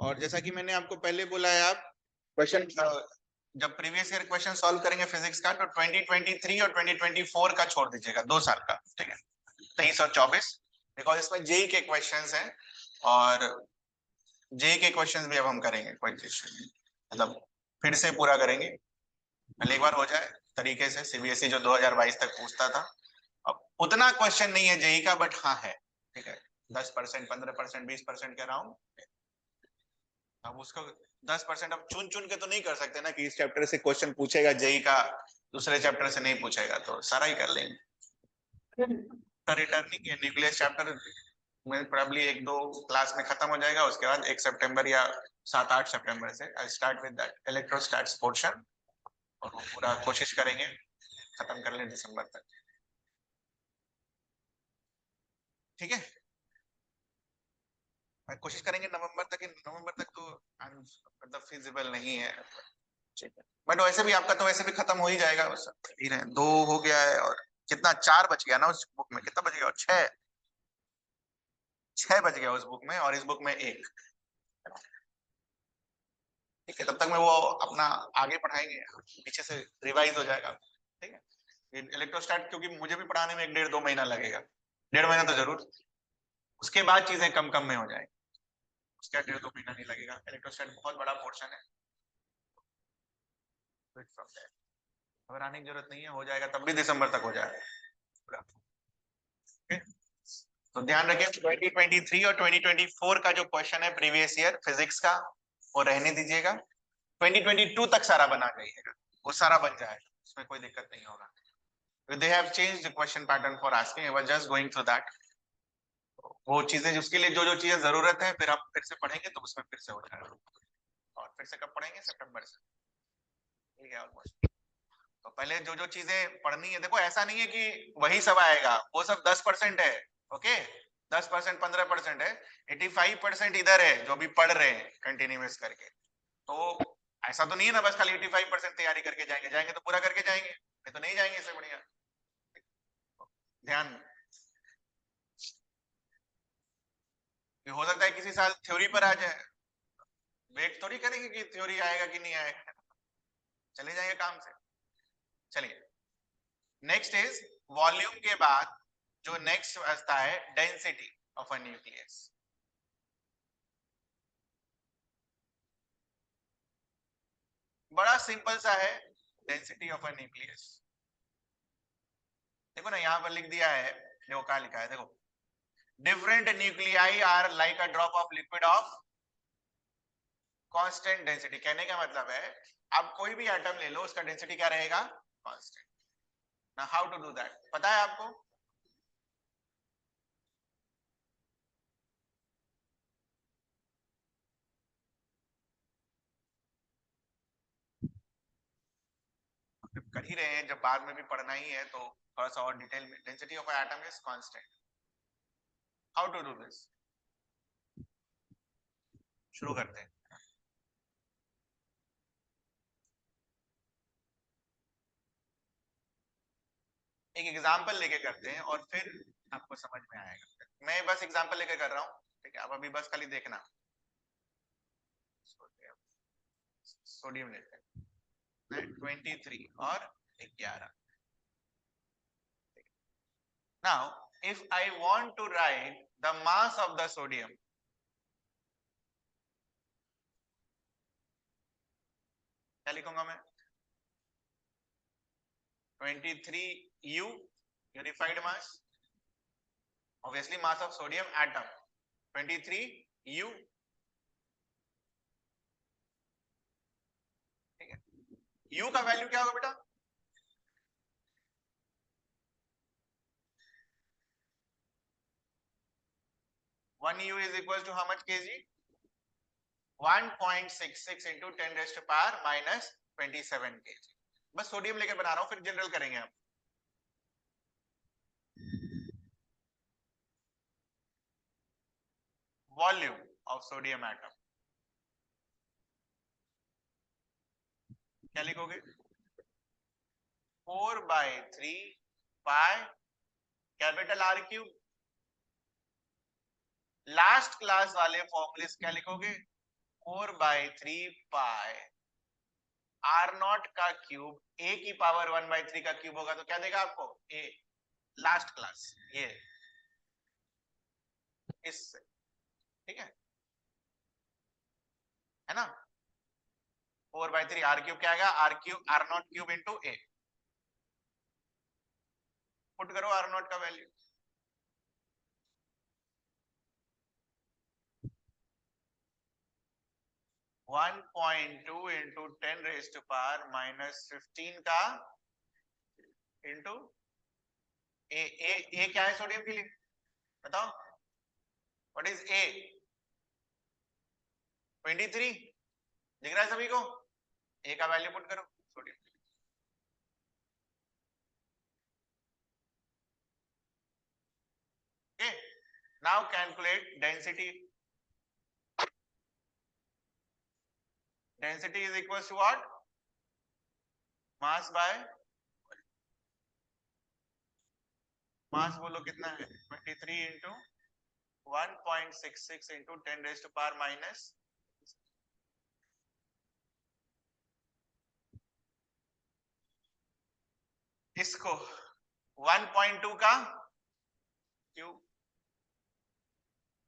और जैसा कि मैंने आपको पहले बोला है, आप क्वेश्चन जब प्रीवियस ईयर क्वेश्चन सॉल्व करेंगे फिजिक्स का, तो 2023 और 2024 का छोड़ दीजिएगा, 2 साल का, ठीक है, 23 और 24, बिकॉज इसमें जेई के क्वेश्चंस हैं और जेई के क्वेश्चंस भी अब हम करेंगे, कोई मतलब फिर से पूरा करेंगे, पहले एक बार हो जाए तरीके से। सीबीएसई जो 2022 तक पूछता था, अब उतना क्वेश्चन नहीं है जेई का, बट हाँ है, ठीक है, 10%, 15%, 20% के अराउंड। अब उसको 10% अब चुन चुन के तो नहीं कर सकते ना कि इस चैप्टर से क्वेश्चन पूछेगा जेई का, दूसरे चैप्टर से नहीं पूछेगा, तो सारा ही कर लेंगे। रिटर्निंग न्यूक्लियस चैप्टर में प्रॉब्ली 1-2 क्लास में खत्म हो जाएगा, उसके बाद 1 सितंबर या 7-8 सितंबर से I start with that electrostatics portion, और वो पूरा कोशिश करेंगे खत्म कर लें दिसंबर तक, ठीक है। कोशिश करेंगे नवंबर तक, नवंबर तक तो मतलब फिजिबल नहीं है, ठीक है, बट वैसे भी आपका तो वैसे भी खत्म हो ही जाएगा, बस ही रहे 2 हो गया है, और कितना 4 बच गया ना उस बुक में, कितना बच गया, और 6 बच गया उस बुक में, और इस बुक में 1, ठीक है। तब तक में वो अपना आगे पढ़ाएंगे, पीछे से रिवाइज हो जाएगा, ठीक है। इलेक्ट्रोस्टैट क्योंकि मुझे भी पढ़ाने में 1-1.5-2 महीना लगेगा, 1.5 महीना तो जरूर, उसके बाद चीजें कम कम में हो जाएगी, उसका 1.5-2 महीना नहीं लगेगा, इलेक्ट्रोस्टैट बहुत बड़ा पोर्शन है, घबराने की जरूरत नहीं है, हो जाएगा, तब भी दिसंबर तक हो जाएगा पूरा, okay? तो ध्यान रखें 2023 और 2024 का जो क्वेश्चन है प्रीवियस ईयर फिजिक्स का, वो रहने दीजिएगा, 2022 तक सारा बना जाइएगा, वो सारा बन जाएगा, उसमें कोई दिक्कत नहीं होगा। They have changed the question pattern for asking. I was just going through that. वो चीजें उसके लिए जो जो चीजें जरूरत है, फिर आप फिर से पढ़ेंगे तो उसमें फिर से हो जाएगा, और फिर से कब पढ़ेंगे, सितंबर से, ठीक है ऑलमोस्ट। तो पहले जो जो चीजें पढ़नी है, देखो ऐसा नहीं है कि वही सब आएगा, वो सब 10% है, ओके, 10% 15% है, 85% इधर है जो भी पढ़ रहे हैं कंटिन्यूस करके, तो ऐसा तो नहीं है ना बस खाली 85% तैयारी करके जाएंगे, जाएंगे तो पूरा करके जाएंगे, नहीं तो नहीं जाएंगे, इससे बढ़िया ध्यान। हो सकता है किसी साल थ्योरी पर आ जाए, वेट थोड़ी करेंगे कि थ्योरी आएगा कि नहीं आएगा, चले जाएंगे काम से। चलिए नेक्स्ट इज वॉल्यूम के बाद जो नेक्स्ट आता है डेंसिटी ऑफ अ न्यूक्लियस। बड़ा सिंपल सा है डेंसिटी ऑफ अ न्यूक्लियस, देखो ना यहां पर लिख दिया है, देखो क्या लिखा है, देखो different nuclei are like a drop of liquid of constant density. कहने का मतलब है आप कोई भी एटम ले लो, उसका डेंसिटी क्या रहेगा, कांस्टेंट। ना हाउ टू डू दैट पता है आपको, कर ही रहे हैं, जब बाद में भी पढ़ना ही है तो थोड़ा सा और डिटेल में, density of atom is constant, how to do this, शुरू करते हैं। एक एग्जांपल लेके करते हैं और फिर आपको समझ में आएगा, मैं बस एग्जांपल लेके कर रहा हूं, ठीक है, आप अभी बस खाली देखना। सोडियम लेते हैं 23 और 11। Now if I want to write the mass of the sodium, क्या लिखूंगा मैं, 23U unified mass, obviously mass of sodium atom 23U, ठीक है। U का वैल्यू क्या होगा बेटा, 1U is equal to how much kg, 1.66 into 10⁻⁻27 kg. बस सोडियम लेकर बना रहा हूं, फिर जनरल करेंगे हम। वॉल्यूम ऑफ सोडियम एटम क्या लिखोगे, 4/3 capital R cube, last class वाले फॉर्मूले क्या लिखोगे, 4/3 पाई R0 का क्यूब a की पावर 1/3 का क्यूब होगा तो क्या देगा आपको a लास्ट क्लास ये इससे ठीक है ना 4/3 R³ क्या आएगा R0 cube into a put करो R0 का वैल्यू 1.2 इंटू 10⁻⁻15 का इंटू ए क्या है सोडियम के लिए बताओ व्हाट इज ए 23 दिख रहा है सभी को ए का वैल्यू पुट करो sodium okay now calculate density density is equal to what mass by mass बोलो कितना है 23 इंटू 1.66 इंटू 10⁻⁻, इसको 1.2 का क्यूब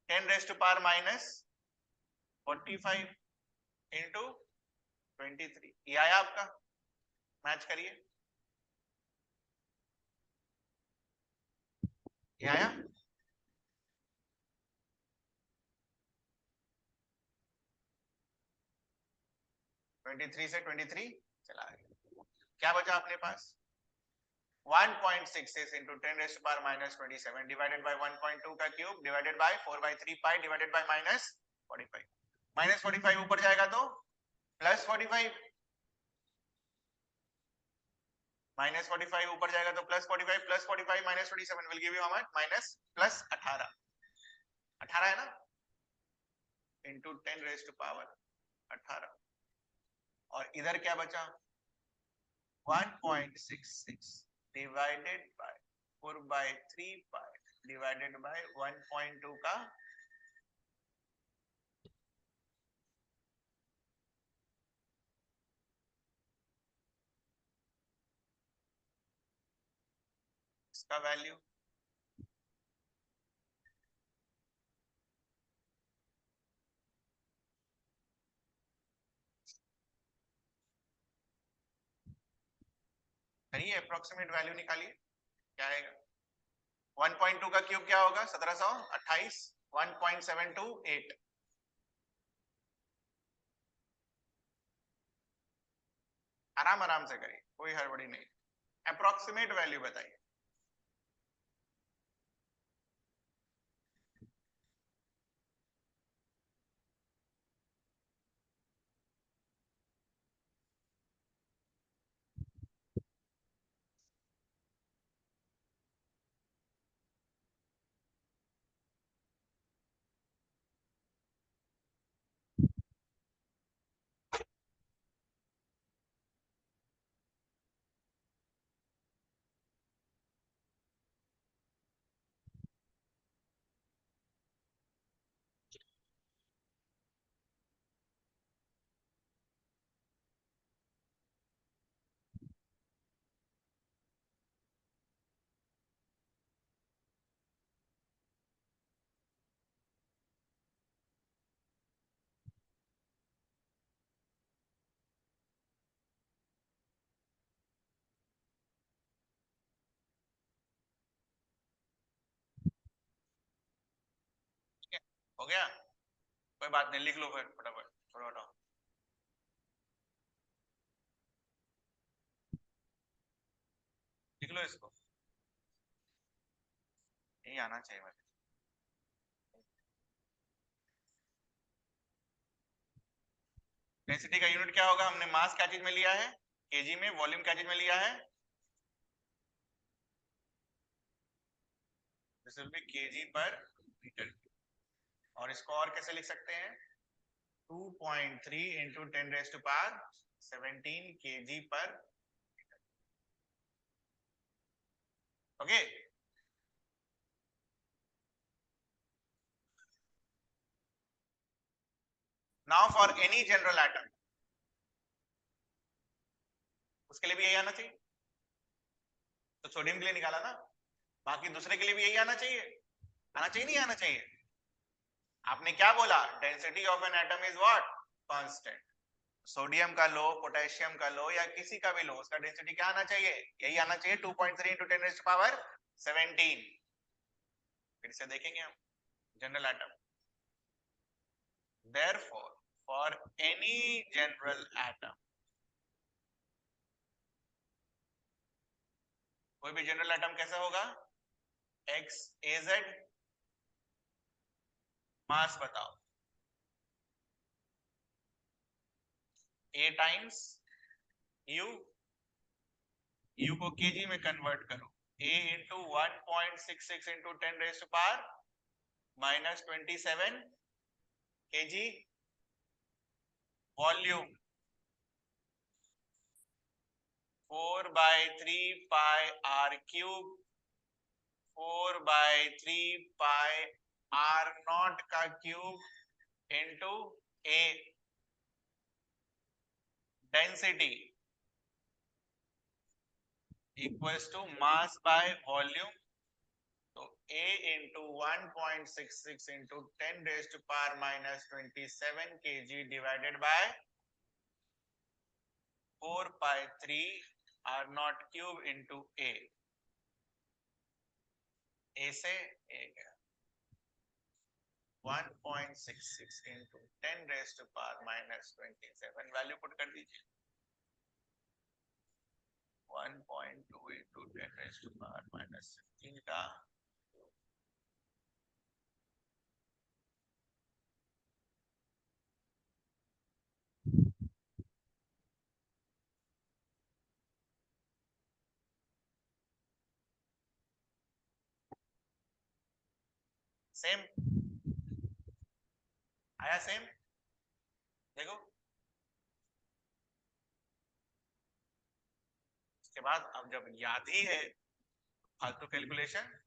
10⁻⁻45 इंटू 23 ये आया आपका मैच करिए ये आया 23 से 23 चला गया क्या बचा अपने पास 1.66 into 10⁻⁻27 divided by 1.2 का cube divided by 4/3 pi divided by -45 -45 ऊपर जाएगा तो +45 -45 ऊपर जाएगा तो +45 +45 -27 will give you how much +18 18 है ना into 10⁻⁸ और इधर क्या बचा 1.66 divided by 4/3 pi divided by 1.2 का इसका वैल्यू करिए अप्रोक्सीमेट वैल्यू निकालिए क्या आएगा 1.2 का क्यूब क्या होगा 1728 1.728 आराम आराम से करिए कोई हड़बड़ी नहीं अप्रोक्सीमेट वैल्यू बताइए हो गया कोई बात नहीं लिख लो फिर फटाफट छोड़ो हटाओ लिख लो इसको यही आना चाहिए मुझे डेंसिटी का यूनिट क्या होगा हमने मास क्या चीज में लिया है केजी में वॉल्यूम क्या चीज में लिया है दिस विल बी केजी पर मीटर और इसको और कैसे लिख सकते हैं 2.3 इंटू 10⁻17 kg पर okay now for any general atom, उसके लिए भी यही आना चाहिए, तो सोडियम के लिए निकाला ना, बाकी दूसरे के लिए भी यही आना चाहिए, नहीं आना चाहिए? आपने क्या बोला? Density of an atom is what? Constant. Sodium का लो, पोटेशियम का लो या किसी का भी लो, उसका डेंसिटी क्या आना चाहिए? यही आना चाहिए, 2.3 into 10 raised to power 17। फिर से देखेंगे हम general atom. Therefore, for any general atom, कोई भी जनरल एटम कैसा होगा? XAZ, मास बताओ, A times U, U को kg में कन्वर्ट करो, A into 1.66 into 10 raised to power minus 27 kg, volume 4 by 3 pi r cube, 4 by 3 pi r naught का cube into A, density equals to mass by volume, तो A into 1.66 into 10 raised to power minus 27 kg divided by 4 pi 3 r naught cube into A, A से A गया 1.66 into 10 raised to power minus 27, value put कर दीजिए, 1.2 into 10 raised to power minus 16 का same आया, same देखो। उसके बाद अब जब याद ही है, फालतू कैलकुलेशन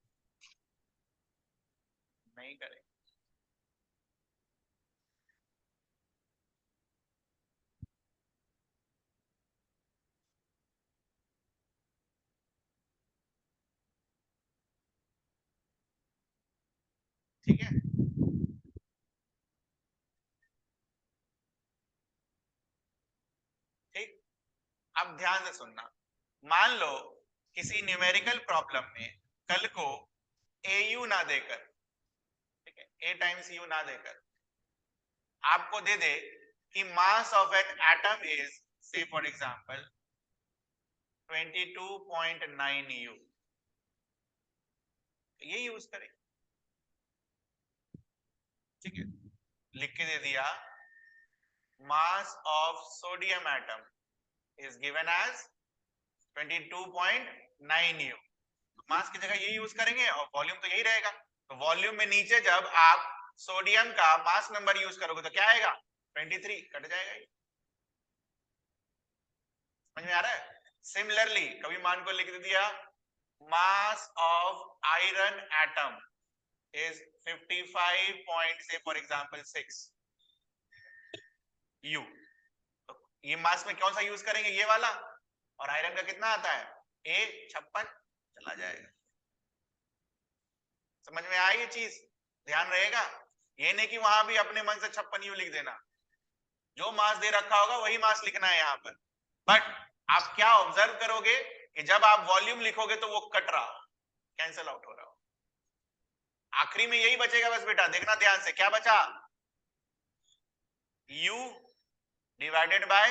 नहीं करें। ठीक है, ठीक। अब ध्यान से सुनना, मान लो किसी न्यूमेरिकल प्रॉब्लम में कल को AU ना देकर, ठीक है, A टाइम्स U ना देकर आपको दे दे कि mass of an atom is से फॉर एग्जांपल 22.9 U, ये यूज करें, ठीक है। लिख के दे दिया मास of sodium atom is given as 22.9 U, मास की जगह ये यूज करेंगे और वॉल्यूम तो यही रहेगा, तो वॉल्यूम में नीचे जब आप सोडियम का मास नंबर यूज करोगे तो क्या आएगा? 23, कट जाएगा ये। समझ में आ रहा है? सिमिलरली कभी मान को लिख दिया mass of iron atom is 55 point say for example 6 U, तो ये मास में कौन सा यूज करेंगे? ये वाला, और आयरन का कितना आता है? A 56, चला जाएगा। समझ में आई ये चीज? ध्यान रहेगा, ये नहीं कि वहां भी अपने मन से 56 U लिख देना, जो मास दे रखा होगा वही मास लिखना है यहाँ पर। बट आप क्या ऑब्जर्व करोगे कि जब आप वॉल्यूम लिखोगे तो वो कट रहा हो, कैंसल आउट हो रहा हो, आखिरी में यही बचेगा बस बेटा, देखना ध्यान से, क्या बचा? U divided by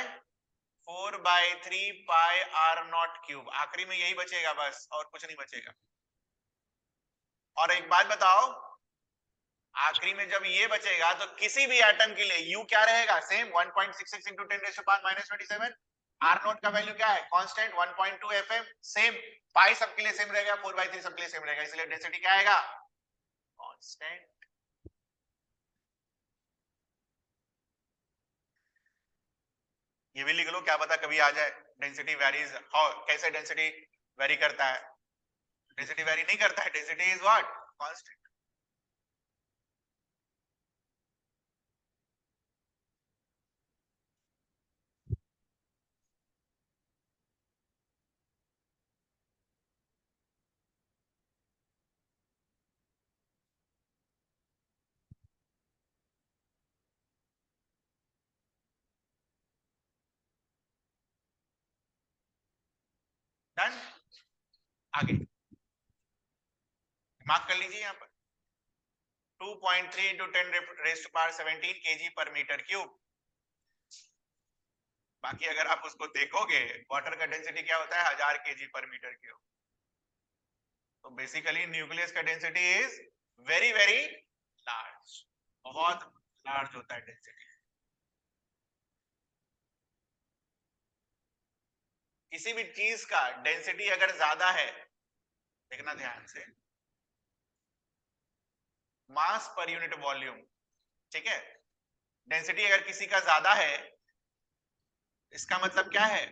4 by 3 pi r naught cube, आखिरी में यही बचेगा बस, और कुछ नहीं बचेगा। और एक बात बताओ, आखिरी में जब ये बचेगा तो किसी भी एटम के लिए U क्या रहेगा? Same 1.66 into 10 raised to power minus 27, r naught का वैल्यू क्या है? कांस्टेंट 1.2 fm, सेम, पाई सबके लिए सेम रहेगा, 4/3 सबके लिए सेम रहेगा, इसलिए डेंसिटी क्या आएगा? कांस्टेंट। ये भी लिख लो, क्या पता कभी आ जाए डेंसिटी वेरीज, और कैसे डेंसिटी वेरी करता है? डेंसिटी वेरी नहीं करता है, density is what? Constant. Done. आगे मार्क कर लीजिए यहाँ पर 2.3 into 10 raised to power 17 kg per meter cube। बाकी अगर आप उसको देखोगे वाटर का डेंसिटी क्या होता है 1000 kg per meter cube। तो बेसिकली न्यूक्लियस का density is very very large, बहुत लार्ज होता है डेंसिटी। किसी भी चीज का डेंसिटी अगर ज्यादा है, देखना ध्यान से, मास पर यूनिट वॉल्यूम, ठीक है, डेंसिटी अगर किसी का ज्यादा है, इसका मतलब क्या है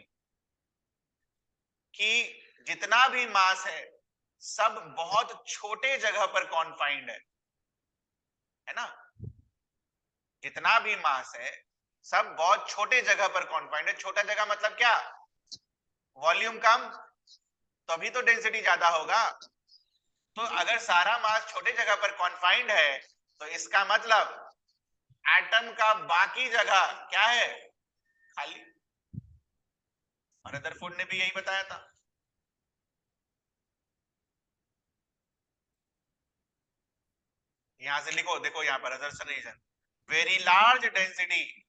कि जितना भी मास है सब बहुत छोटे जगह पर कॉन्फाइंड है ना। जितना भी मास है सब बहुत छोटे जगह पर कॉन्फाइंड है। छोटा जगह मतलब क्या, वॉल्यूम कम, तभी तो डेंसिटी ज्यादा होगा। तो अगर सारा मास छोटे जगह पर कॉन्फाइंड है तो इसका मतलब एटम का बाकी जगह क्या है, खाली। और रदरफोर्ड ने भी यही बताया था। यहां से लिखो, देखो यहां पर assertion reason, very large density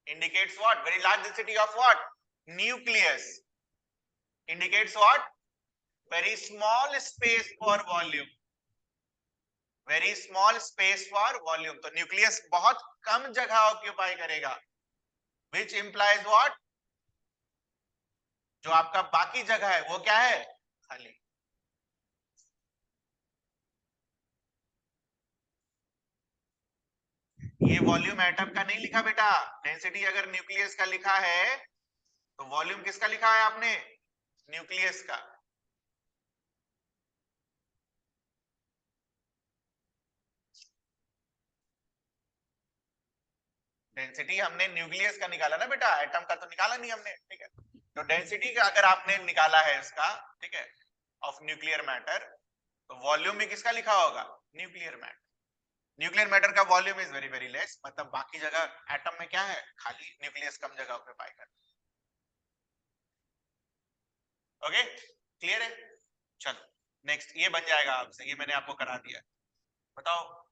indicates what, very large density of what, nucleus indicates what, very small space for volume, very small space for volume। तो न्यूक्लियस बहुत कम जगह ऑक्यूपाई करेगा, which implies what, जो आपका बाकी जगह है वो क्या है, खाली। ये वॉल्यूम एटम का नहीं लिखा बेटा, डेंसिटी अगर न्यूक्लियस का लिखा है तो वॉल्यूम किसका लिखा है आपने, न्यूक्लियस का। डेंसिटी हमने न्यूक्लियस का निकाला ना बेटा, एटम का तो निकाला नहीं हमने, ठीक है। तो डेंसिटी का अगर आपने निकाला है इसका, ठीक है, ऑफ न्यूक्लियर मैटर, तो वॉल्यूम में किसका लिखा होगा, न्यूक्लियर मैटर। न्यूक्लियर मैटर का volume is very very less, मतलब बाकी जगह एटम में क्या है, खाली, न्यूक्लियस कम जगह ऑक्यूपाई कर। ओके, क्लियर है। चलो नेक्स्ट ये बन जाएगा आपसे, ये मैंने आपको करा दिया। बताओ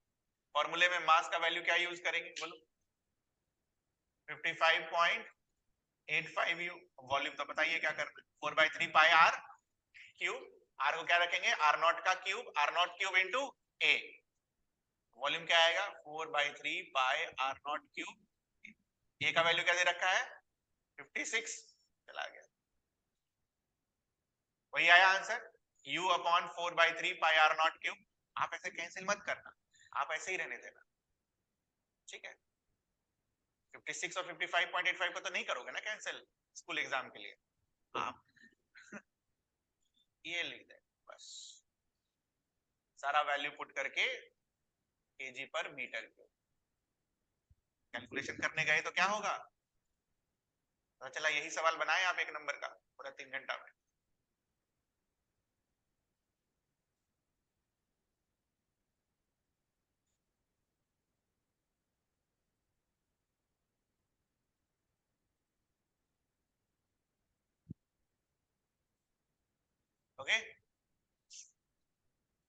फॉर्मूले में मास का वैल्यू क्या यूज करेंगे, बोलो। 55.85 यू। वॉल्यूम तो बताइए क्या करना है, 4/3 पाई आर क्यूब। आर को क्या रखेंगे, आर नॉट का क्यूब, R nought cube into A. Volume क्या आएगा, 4/3 pi R nought cube. A का वैल्यू क्या दे रखा है, 56, चला गया, वही आया answer, u upon 4/3 pi R nought cube. आप ऐसे कैंसिल मत करना, आप ऐसे ही रहने देना, ठीक है। 56 और 55.85 को तो नहीं करोगे ना कैंसिल स्कूल एग्जाम के लिए, आप ये लिख दे बस, सारा वैल्यू पुट करके केजी पर मीटर क्यूब। कैलकुलेशन करने गए तो क्या होगा, तो चला यही सवाल बनाए आप 1 नंबर का पूरा 3 घंटा में। ओके,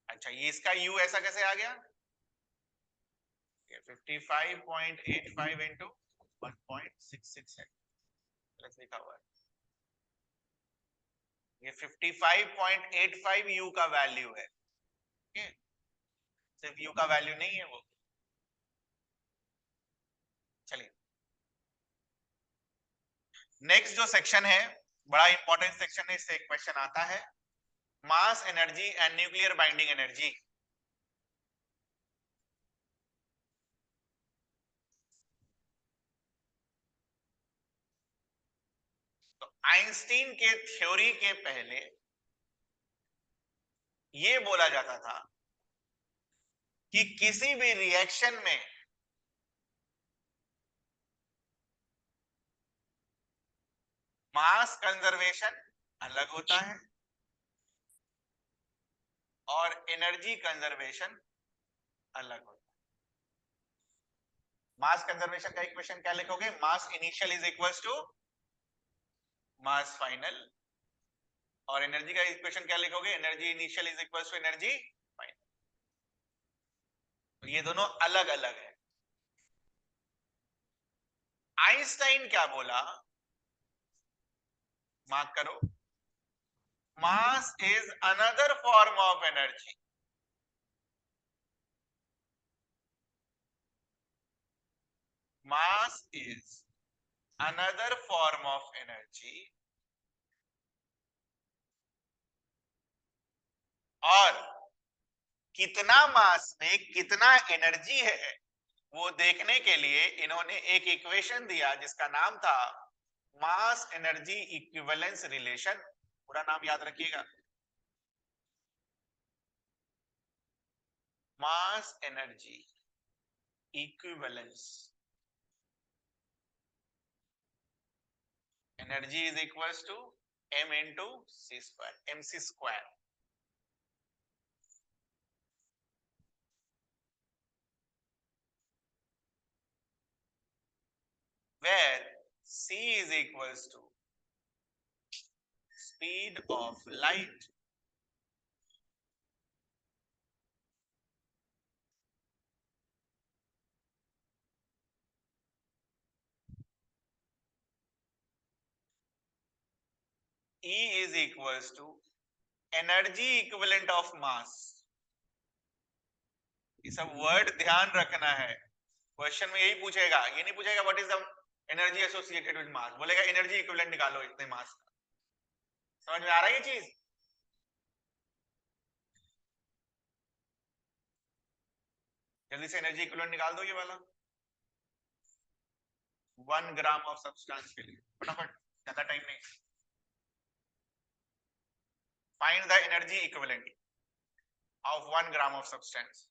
अच्छा ये इसका u ऐसा कैसे आ गया, 55.85 इंटू 1.66 है, प्लस लिखा हुआ है। ये 55.85 u का वैल्यू है, ठीक है, सिर्फ u का वैल्यू नहीं है वो। चलिए नेक्स्ट जो सेक्शन है, बड़ा इंपॉर्टेंट सेक्शन है, इससे एक क्वेश्चन आता है, mass energy and nuclear binding energy. तो आइंस्टीन के थ्योरी के पहले ये बोला जाता था कि किसी भी रिएक्शन में मास कंजर्वेशन अलग होता है और एनर्जी कंजर्वेशन अलग होता है। मास कंजर्वेशन का इक्वेशन क्या लिखोगे, mass initial is equals to mass final और एनर्जी का इक्वेशन क्या लिखोगे, energy initial is equal to energy final. तो ये दोनों अलग अलग है। आइंस्टाइन क्या बोला, मार्क करो, mass is another form of energy. Mass is another form of energy, और कितना मास में कितना एनर्जी है वो देखने के लिए इन्होंने एक इक्वेशन दिया जिसका नाम था मास एनर्जी इक्विवेलेंस रिलेशन। पूरा नाम याद रखिएगा, mass energy equivalence. Energy is equals to m into c square, mc square, where c is equals to speed of light, E is equals to energy equivalent of mass। ये सब word ध्यान रखना है, question में यही पूछेगा, ये नहीं पूछेगा what is the energy associated with mass, बोलेगा एनर्जी इक्विवेलेंट निकालो इतने मास का। समझ में आ रहा है ये चीज? जल्दी से एनर्जी इक्विवेलेंट निकाल दो ये वाला, 1 ग्राम ऑफ सब्सटेंस के लिए, फटाफट, ज्यादा टाइम नहीं। Find the energy equivalent of 1 gram of substance.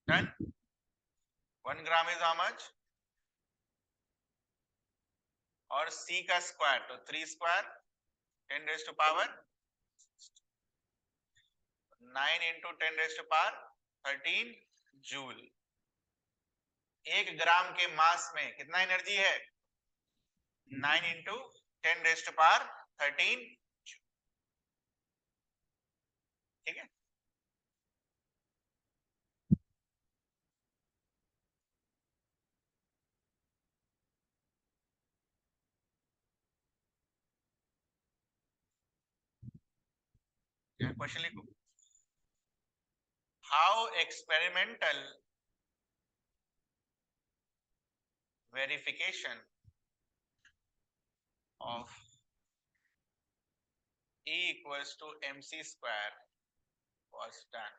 Done. 1 gram is how much, और c का स्क्वायर तो 3 square 10 raise to power 9 into 10 raise to power 13 joule. 1 gram के मास में कितना एनर्जी है, 9 into 10 raise to power 13 joule. ठीक है, question लिखो, how experimental verification of E equals to mc square was done।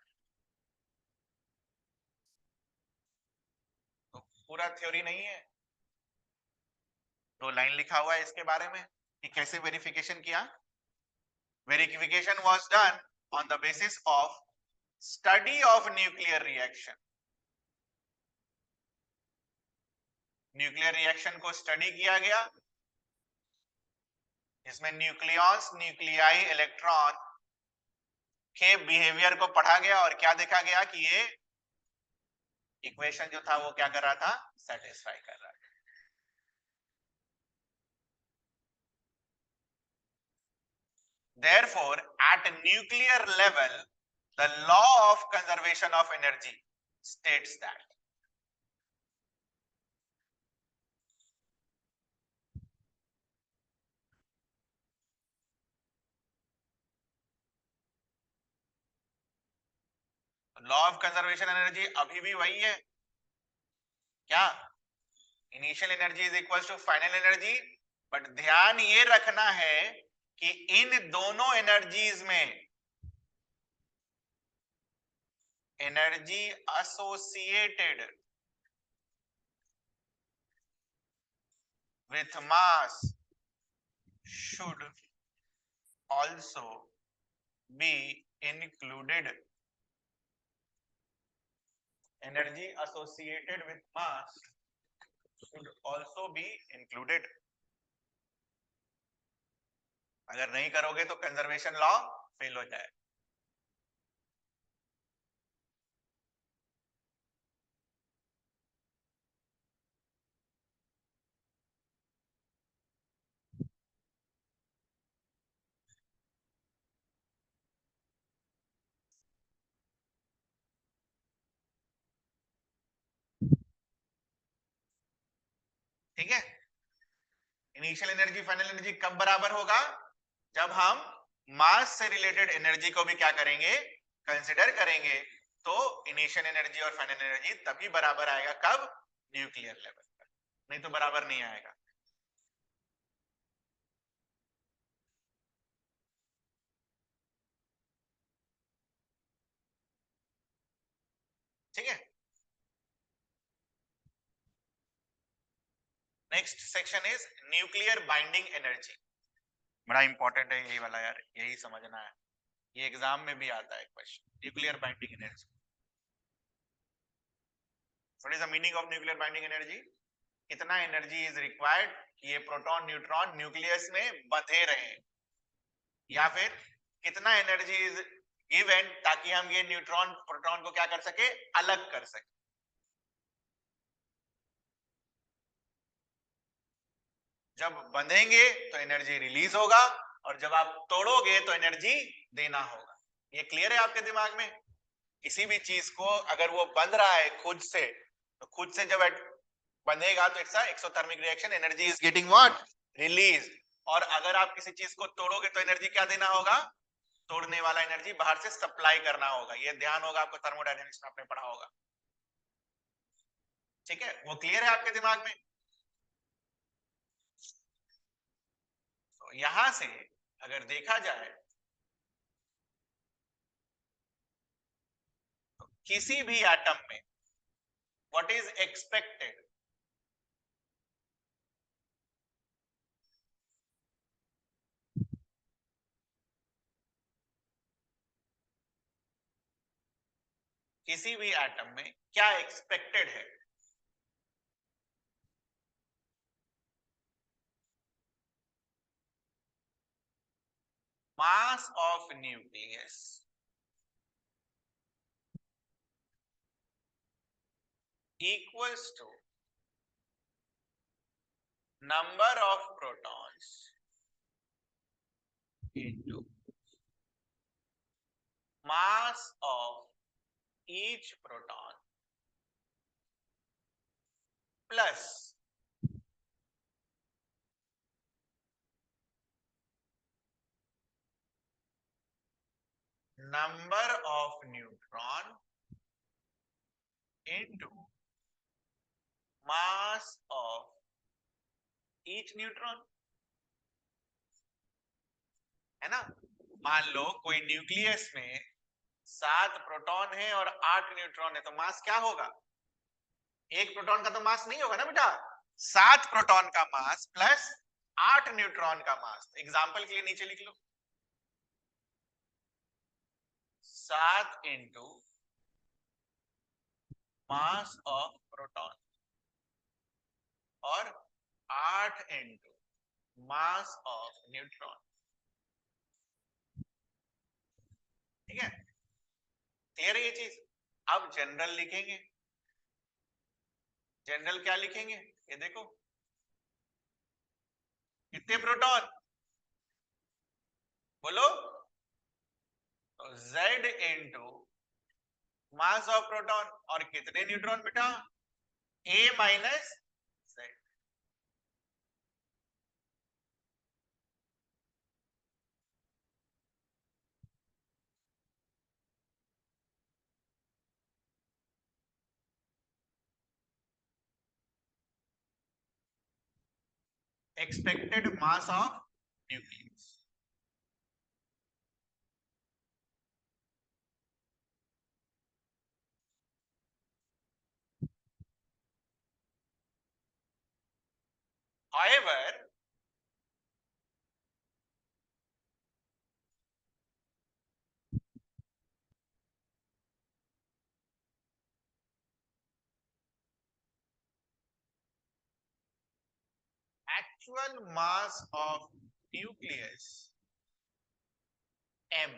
तो पूरा थ्योरी नहीं है, 2 लाइन लिखा हुआ है इसके बारे में कि कैसे वेरिफिकेशन किया। Verification was done on the basis of study of nuclear reaction। Nuclear reaction को स्टडी किया गया, इसमें न्यूक्लियॉन्स, न्यूक्लियाई, इलेक्ट्रॉन के बिहेवियर को पढ़ा गया और क्या देखा गया कि ये इक्वेशन जो था वो क्या कर रहा था, सेटिस्फाई कर रहा था। Therefore, at nuclear level, the law of conservation of energy states that law of conservation energy अभी भी वही है क्या, initial energy is equal to final energy, but ध्यान ये रखना है कि इन दोनों एनर्जीज में energy associated with mass should also be included. Energy associated with mass should also be included. अगर नहीं करोगे तो कंजर्वेशन लॉ फेल हो जाए। ठीक है, इनिशियल एनर्जी फाइनल एनर्जी कब बराबर होगा? जब हम मास से रिलेटेड एनर्जी को भी क्या करेंगे, कंसिडर करेंगे। तो इनिशियल एनर्जी और फाइनल एनर्जी तभी बराबर आएगा, कब? न्यूक्लियर लेवल पर, नहीं तो बराबर नहीं आएगा। ठीक है, next section is nuclear binding energy. बड़ा इंपॉर्टेंट है यही वाला यार, यही समझना है, ये एग्जाम में भी आता है question. Nuclear binding energy, what is the meaning of nuclear binding energy? कितना एनर्जी इज रिक्वायर्ड कि ये प्रोटॉन न्यूट्रॉन न्यूक्लियस में बंधे रहे, या फिर कितना एनर्जी इज गिवन ताकि हम ये न्यूट्रॉन प्रोटॉन को क्या कर सके, अलग कर सके। जब बंधेंगे तो एनर्जी रिलीज होगा, और जब आप तोड़ोगे तो एनर्जी देना होगा। ये क्लियर है आपके दिमाग में? किसी भी चीज को अगर वो बंध रहा है खुद से, तो खुद से जब बंधेगा तो it's exothermic reaction, energy is getting what, release. और अगर आप किसी चीज को तोड़ोगे तो एनर्जी क्या देना होगा, तोड़ने वाला एनर्जी बाहर से सप्लाई करना होगा। ये ध्यान होगा आपको, थर्मोडायनेमिक्स में आपने पढ़ा होगा। ठीक है, वो क्लियर है आपके दिमाग में? तो यहां से अगर देखा जाए तो किसी भी एटम में व्हाट इज एक्सपेक्टेड, किसी भी एटम में क्या एक्सपेक्टेड है? Mass of nucleus equals to number of protons into mass of each proton plus number of neutron into mass of each neutron। है ना? मान लो कोई न्यूक्लियस में 7 प्रोटॉन है और 8 न्यूट्रॉन है, तो मास क्या होगा? एक प्रोटॉन का तो मास नहीं होगा ना बेटा, 7 प्रोटॉन का मास प्लस 8 न्यूट्रॉन का मास। एग्जांपल के लिए नीचे लिख लो, 7 इंटू मास ऑफ प्रोटॉन और 8 इंटू मास ऑफ न्यूट्रॉन। ठीक है, क्लियर है ये चीज? अब जनरल लिखेंगे। जनरल क्या लिखेंगे, ये देखो, कितने प्रोटॉन बोलो, तो Z into mass of proton और कितने न्यूट्रॉन बेटा, A minus Z। expected mass of nucleus. However, actual mass of nucleus M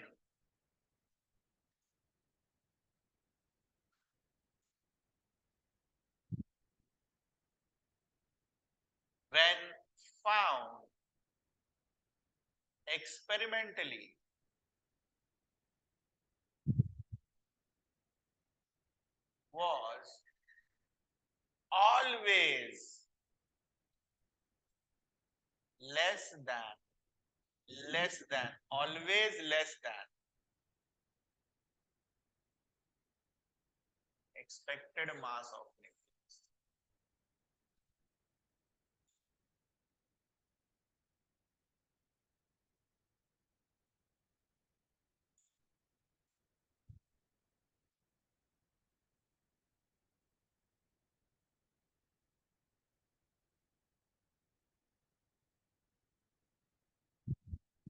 when found experimentally was always less than, always less than expected mass of nucleus.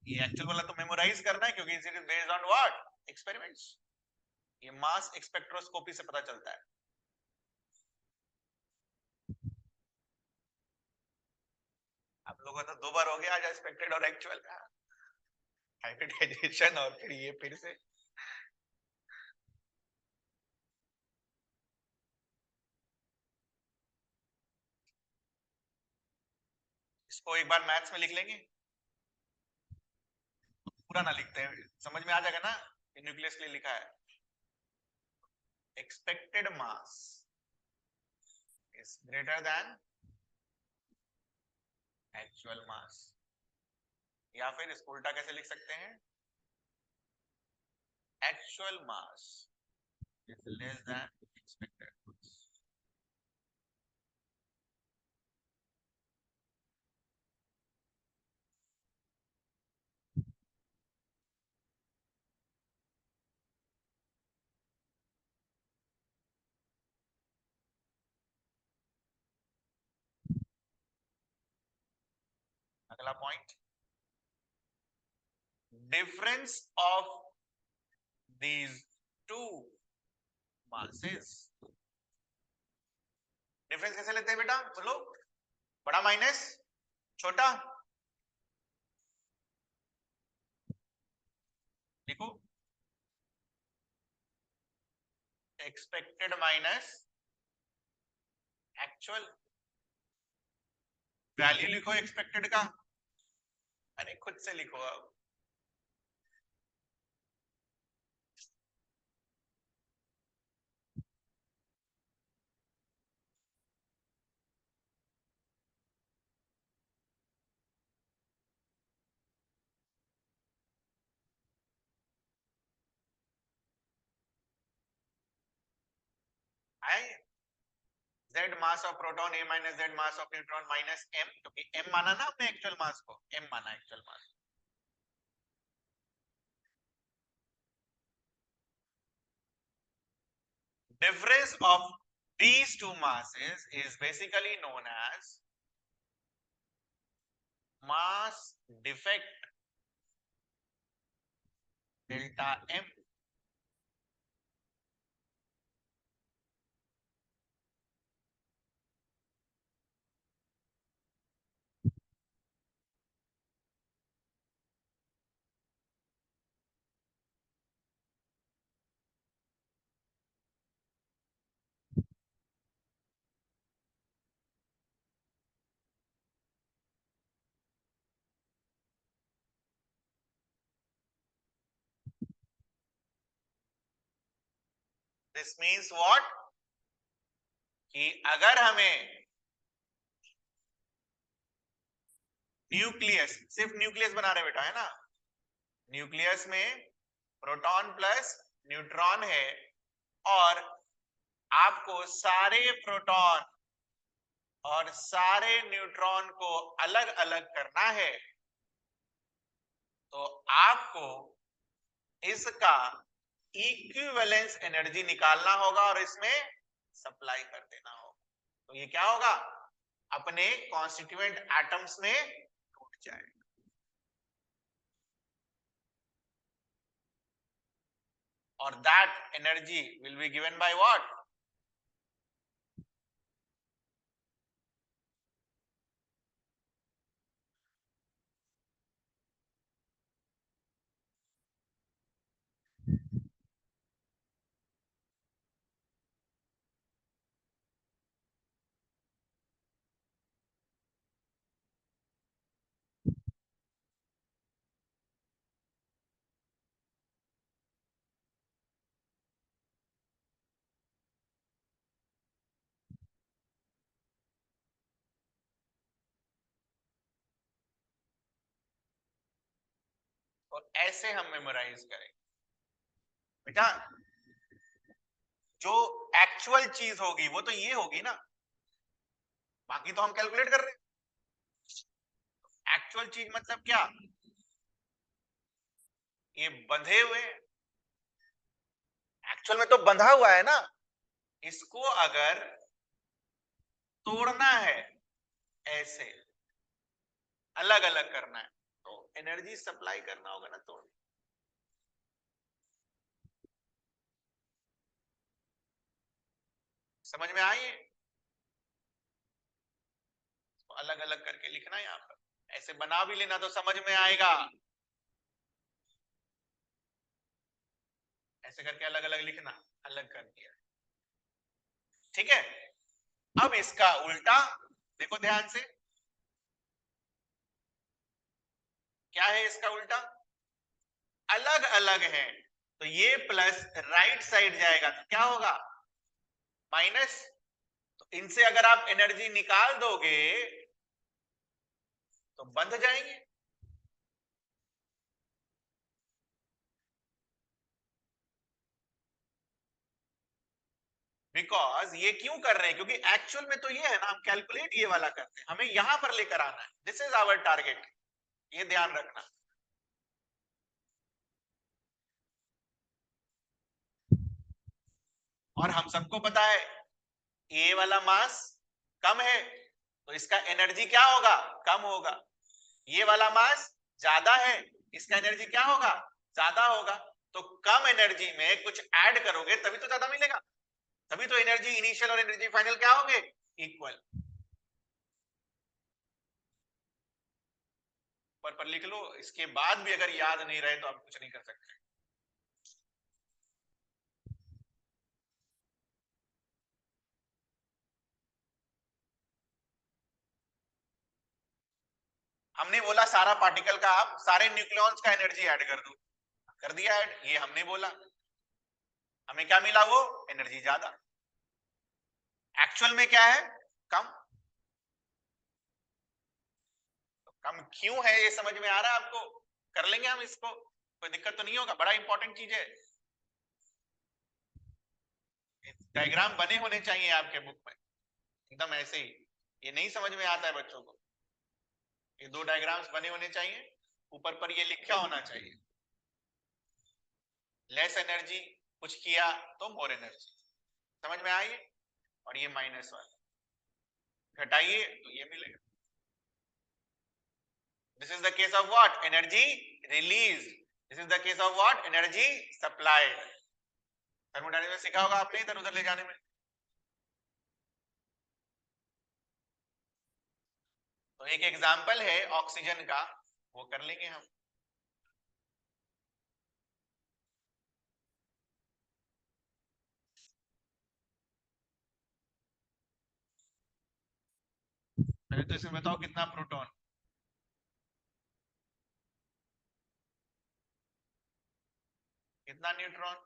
ये actual वाला तो memorise करना है क्योंकि it is based on what experiments. ये mass spectroscopy से पता चलता है. आप लोगों का तो 2 बार हो गया आज एक्सपेक्टेड और एक्चुअल का हाइब्रिडाइजेशन और फिर ये फिर से. इसको एक बार मैथ्स में लिख लेंगे. पूरा ना लिखते हैं, समझ में आ जाएगा ना कि न्यूक्लियस के लिए लिखा है. Expected mass is greater than actual mass. या फिर इसको उल्टा कैसे लिख सकते हैं? Actual mass is less than expected mass. अगला point, difference of these two masses. Difference कैसे लेते हैं बेटा बोलो? बड़ा माइनस छोटा. देखो एक्सपेक्टेड माइनस एक्चुअल. वैल्यू लिखो एक्सपेक्टेड का. अरे खुद से लिखो अब. Z mass of proton A minus Z mass of neutron minus M, क्योंकि M माना ना हमने एक्चुअल मास को. M माना actual mass. Difference of these two masses is basically known as mass defect delta M. This means what? कि अगर हमें nucleus, सिर्फ न्यूक्लियस बना रहे बेटा है ना, न्यूक्लियस में प्रोटॉन प्लस न्यूट्रॉन है और आपको सारे प्रोटॉन और सारे न्यूट्रॉन को अलग अलग करना है, तो आपको इसका इक्विवेलेंस एनर्जी निकालना होगा और इसमें सप्लाई कर देना होगा। तो ये क्या होगा, अपने कॉन्स्टिट्यूएंट एटम्स में टूट जाएगा। और that energy will be given by what, और ऐसे हम मेमोराइज करेंगे बेटा। जो एक्चुअल चीज होगी वो तो ये होगी ना, बाकी तो हम कैलकुलेट कर रहे हैं। एक्चुअल चीज मतलब क्या, ये बंधे हुए, एक्चुअल में तो बंधा हुआ है ना, इसको अगर तोड़ना है, ऐसे अलग अलग करना है, तो एनर्जी सप्लाई करना होगा ना तोड़। समझ में आई? तो अलग अलग करके लिखना है, यहाँ पर ऐसे बना भी लेना तो समझ में आएगा। ऐसे करके अलग अलग लिखना, अलग कर दिया, ठीक है। अब इसका उल्टा देखो ध्यान से, क्या है इसका उल्टा, अलग अलग है, तो ये प्लस राइट साइड जाएगा तो क्या होगा, माइनस। तो इनसे अगर आप एनर्जी निकाल दोगे तो बंध जाएंगे। बिकॉज ये क्यों कर रहे हैं, क्योंकि एक्चुअल में तो ये है ना, हम कैलकुलेट ये वाला करते हैं, हमें यहां पर लेकर आना है, दिस इज आवर टारगेट, ये ध्यान रखना। और हम सबको पता है ए वाला मास कम है, तो इसका एनर्जी क्या होगा, कम होगा। ये वाला मास ज्यादा है, इसका एनर्जी क्या होगा, ज्यादा होगा। तो कम एनर्जी में कुछ ऐड करोगे तभी तो ज्यादा मिलेगा, तभी तो एनर्जी इनिशियल और एनर्जी फाइनल क्या होंगे, इक्वल। पर लिख लो, इसके बाद भी अगर याद नहीं रहे तो आप कुछ नहीं कर सकते। हमने बोला सारा पार्टिकल का आप सारे न्यूक्लियॉन्स का एनर्जी ऐड कर दो, कर दिया ऐड, ये हमने बोला। हमें क्या मिला, वो एनर्जी ज्यादा। एक्चुअल में क्या है, कम। तो कम क्यों है ये समझ में आ रहा है आपको, कर लेंगे हम इसको, कोई दिक्कत तो नहीं होगा, बड़ा इंपॉर्टेंट चीज है। डायग्राम बने होने चाहिए आपके बुक में, एकदम ऐसे ही। ये नहीं समझ में आता है बच्चों को, ये दो डायग्राम्स बने होने चाहिए, ऊपर पर ये लिखा होना चाहिए, लेस एनर्जी कुछ किया तो मोर एनर्जी। समझ में आई? और ये माइनस वाला घटाइए तो ये मिलेगा। This is the case of what, energy release. This is the case of what, energy supplied. Thermodynamics में सीखा होगा आपने इधर उधर ले जाने में। तो एक एग्जांपल है ऑक्सीजन का, वो कर लेंगे हम। पहले तो इसमें बताओ कितना प्रोटॉन, कितना न्यूट्रॉन।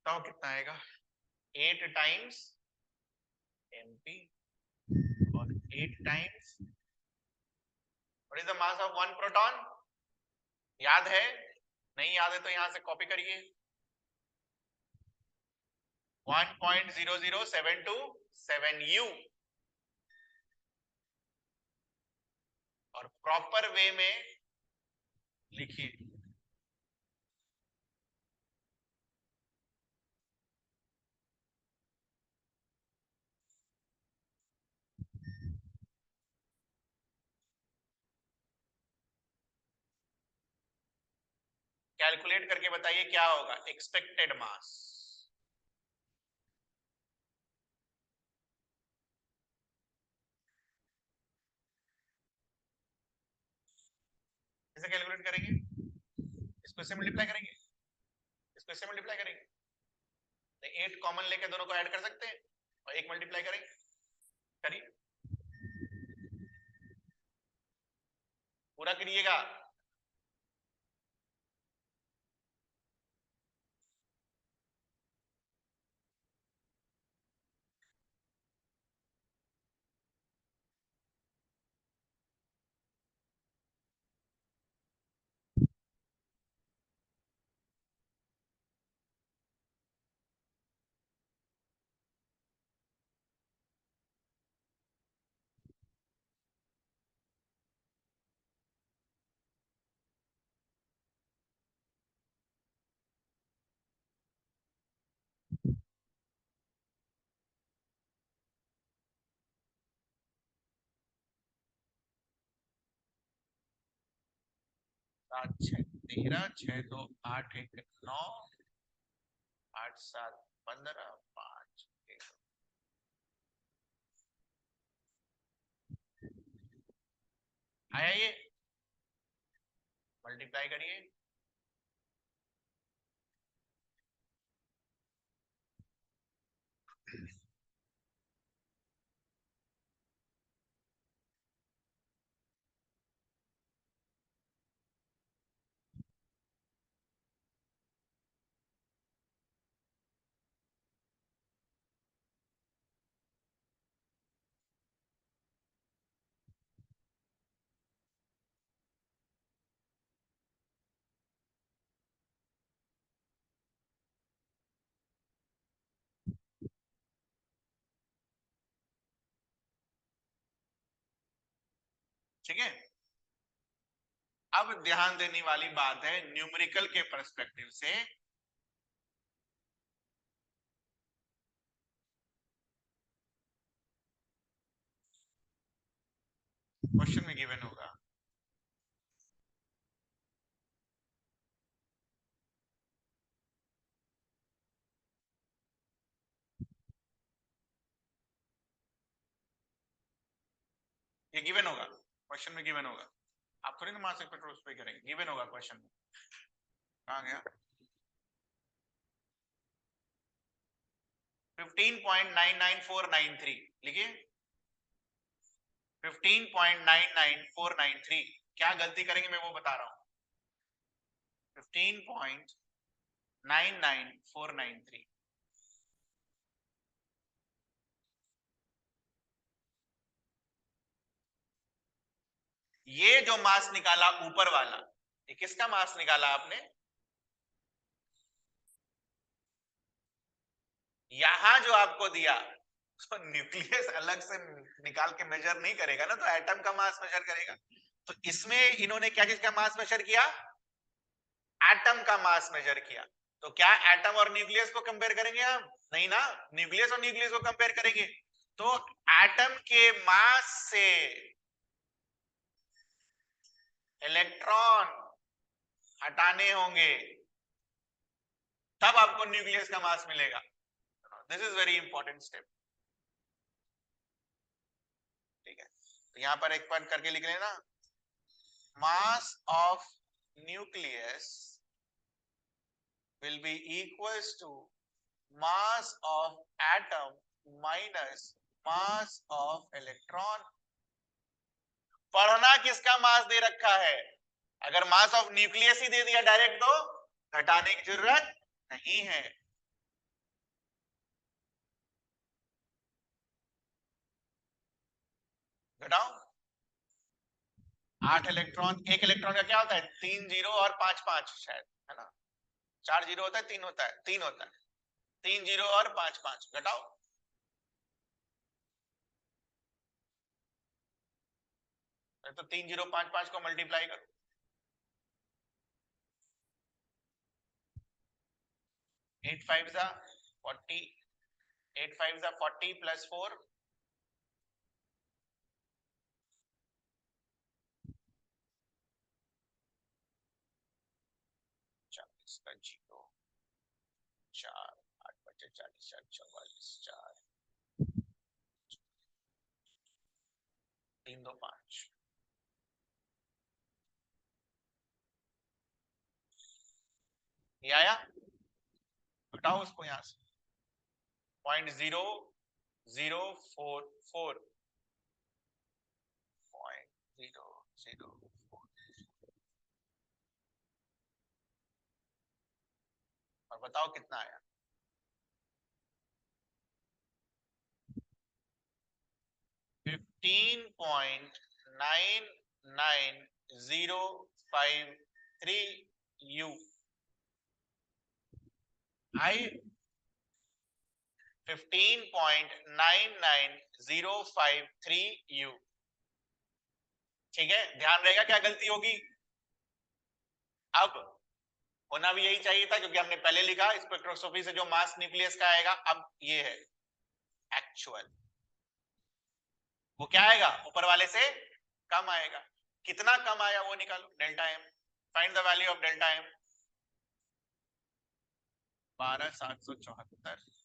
तो कितना आएगा 8 टाइम्स mp और 8 times what is the mass of one proton, याद है? नहीं याद है तो यहां से कॉपी करिए 1.00727u और प्रॉपर वे में लिखिए कैलकुलेट करके बताइए क्या होगा एक्सपेक्टेड मास। कैसे कैलकुलेट करेंगे? इसको इससे मल्टीप्लाई करेंगे, इसको इससे मल्टीप्लाई करेंगे, तो 8 कॉमन लेके दोनों को ऐड कर सकते हैं और एक मल्टीप्लाई करेंगे, करिए पूरा करिएगा। सात छः 13, 6 2 8 1 9, 8 7 15, 5 1 आया ये, मल्टीप्लाई करिए ठीक है। अब ध्यान देने वाली बात है न्यूमेरिकल के पर्सपेक्टिव से, क्वेश्चन में गिवन होगा ये गिवन होगा, क्वेश्चन में गिवन होगा, आप थोड़ी ना मास स्पेक्ट्रोस्कोपी उस पे करेंगे, गिवन होगा क्वेश्चन में। कहां गया 15.999493 लिखिए 15.99493, क्या गलती करेंगे मैं वो बता रहा हूं 15.99493। ये जो मास निकाला ऊपर वाला, ये किसका मास निकाला आपने? यहां जो आपको दिया तो न्यूक्लियस अलग से निकाल के मेजर नहीं करेगा ना, तो एटम का मास मेजर करेगा। तो इसमें इन्होंने क्या चीज का मास मेजर किया? एटम का मास मेजर किया। तो क्या एटम और न्यूक्लियस को कंपेयर करेंगे हम? नहीं ना, न्यूक्लियस और न्यूक्लियस को कंपेयर करेंगे। तो एटम के मास से इलेक्ट्रॉन हटाने होंगे तब आपको न्यूक्लियस का मास मिलेगा। This is very important step. ठीक है, तो यहां पर एक बार करके लिख लेना, mass of nucleus will be equals to mass of atom minus mass of electron। पढ़ना किसका मास दे रखा है? अगर मास ऑफ न्यूक्लियस ही दे दिया डायरेक्ट तो घटाने की जरूरत नहीं है। घटाओ 8 इलेक्ट्रॉन, एक इलेक्ट्रॉन का क्या होता है 3 जीरो और 5 5 शायद, है ना? 4 जीरो होता है, 3 होता है, 3 होता है, 3 जीरो और 5 5 घटाओ, तो 3 जीरो 5 5 को मल्टीप्लाई करो, 8 5 जा 40, 8 5 जा 40 प्लस 4 40 का जीरो 4 8 बचे 40 4 44 4 3 2 5 ये आया, घटाओ उसको यहां से 0.0044 0.004 और बताओ कितना आया 15.99053 U आई 15.99053 U। ठीक है, ध्यान रहेगा क्या गलती होगी अब, होना भी यही चाहिए था क्योंकि हमने पहले लिखा स्पेक्ट्रोस्कोपी से जो मास न्यूक्लियस का आएगा, अब ये है एक्चुअल, वो क्या आएगा ऊपर वाले से कम आएगा, कितना कम आया वो निकालो, delta m, find the value of delta m 12774।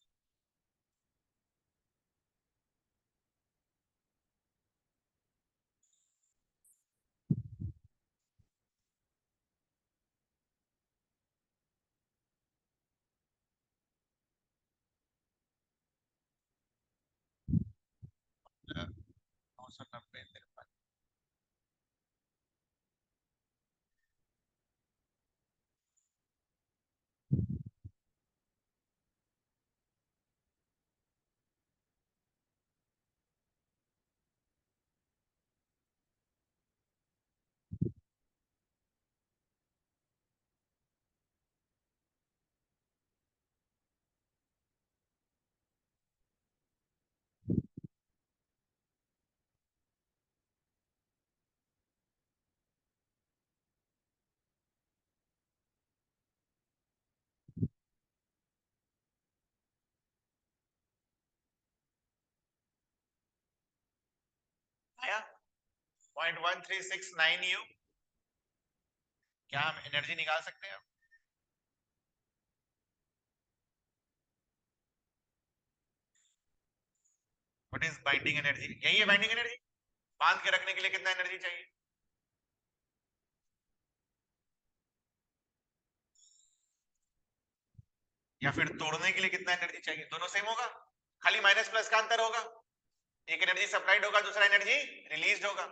नौ सौ नब्बे आया 0.1369 U। क्या हम एनर्जी निकाल सकते हैं? What is binding energy? यही है बाइंडिंग एनर्जी, बांध के रखने के लिए कितना एनर्जी चाहिए? या फिर तोड़ने के लिए कितना एनर्जी चाहिए? दोनों सेम होगा, खाली माइनस प्लस का अंतर होगा, एक एनर्जी सप्लाइड होगा, दूसरा एनर्जी रिलीज होगा।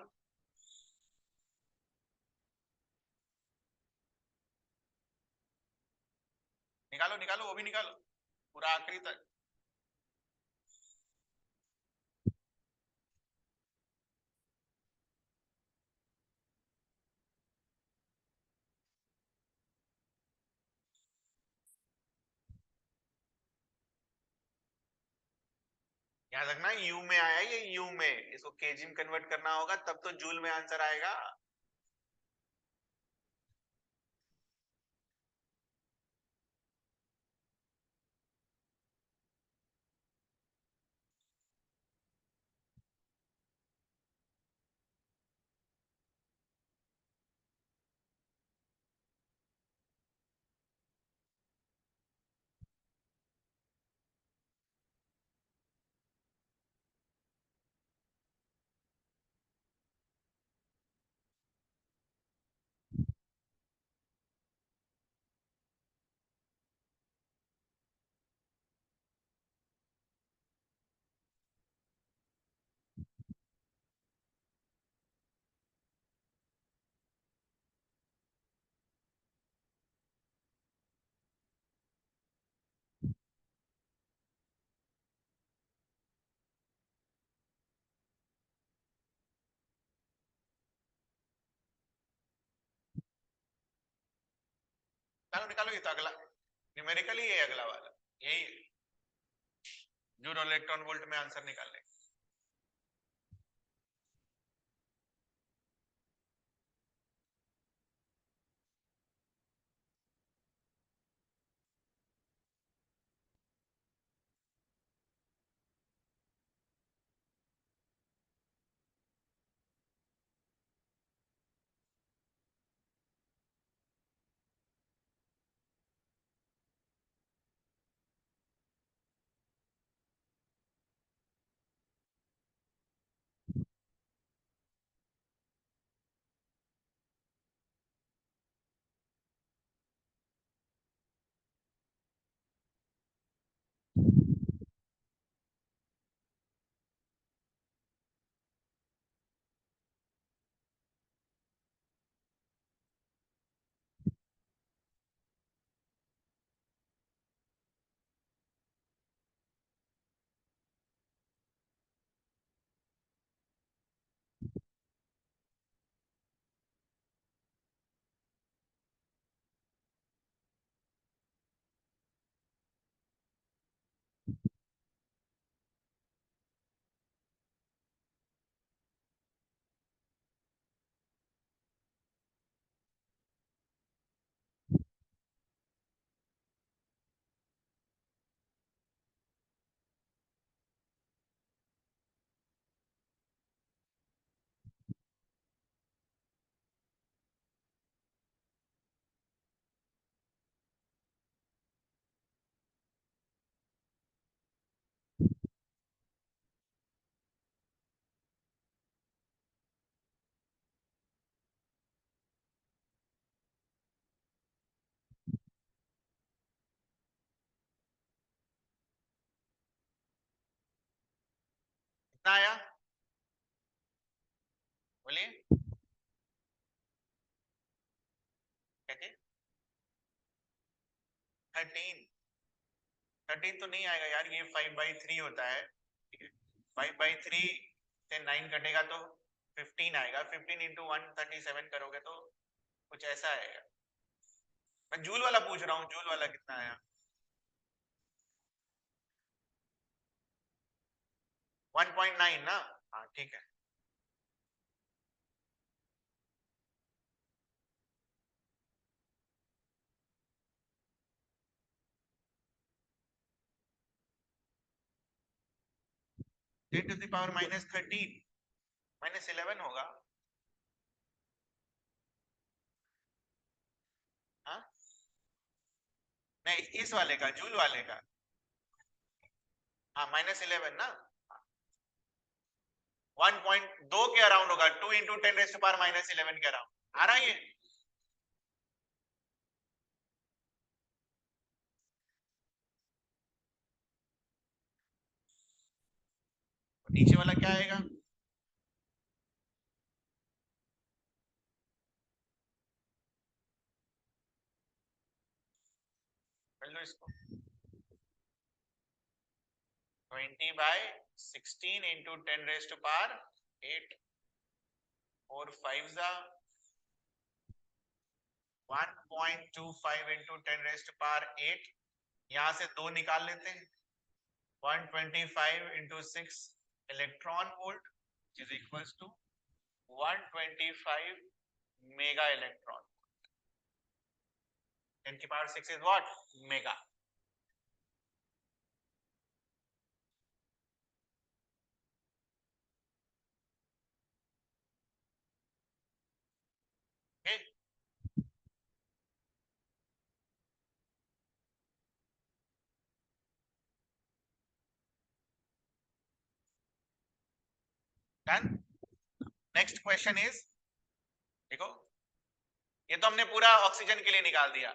निकालो निकालो, वो भी निकालो पूरा आखिरी तक। याद रखना यू में आया, ये यू में, इसको केजी में कन्वर्ट करना होगा तब तो जूल में आंसर आएगा। निकालो निकालो, ये तो अगला न्यूमेरिकली ये अगला वाला यही है, जूल और इलेक्ट्रॉन वोल्ट में आंसर निकाल लेंगे। कितना आया बोलिए, क्या चीज? 13? 13 तो नहीं आएगा यार, ये 5/3 होता है, ठीक है। 5/3 से 9 कटेगा तो 15 आएगा, 15 इंटू 137 करोगे तो कुछ ऐसा आएगा। मैं जूल वाला पूछ रहा हूँ, जूल वाला कितना आया? 1.9 ना? हाँ ठीक है। (10⁻13) -11 होगा। हाँ नहीं, इस वाले का, जूल वाले का। हाँ -11 ना, 1.2 के अराउंड होगा, 2 इंटू 10⁻11 के अराउंड आ रहा है ये। नीचे वाला क्या आएगा? कर लो इसको, 20/16 इंटू 10⁻8, 4 5 1.25 इंटू 10⁻8, यहां से 2 निकाल लेते हैं, 125 into 6 electron volt is equals to 125 mega electron. 10⁻6 is what? Mega. Okay. Done. Next question is, देखो ये तो हमने पूरा ऑक्सीजन के लिए निकाल दिया,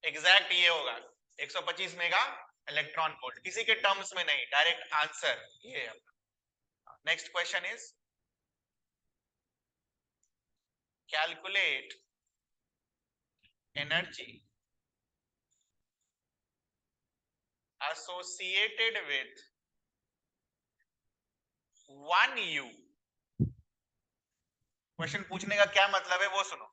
एग्जैक्ट ये होगा 125 मेगा इलेक्ट्रॉन वोल्ट, किसी के टर्म्स में नहीं, डायरेक्ट आंसर ये है। Next question is, calculate energy associated with 1U। Question पूछने का क्या मतलब है वो सुनो।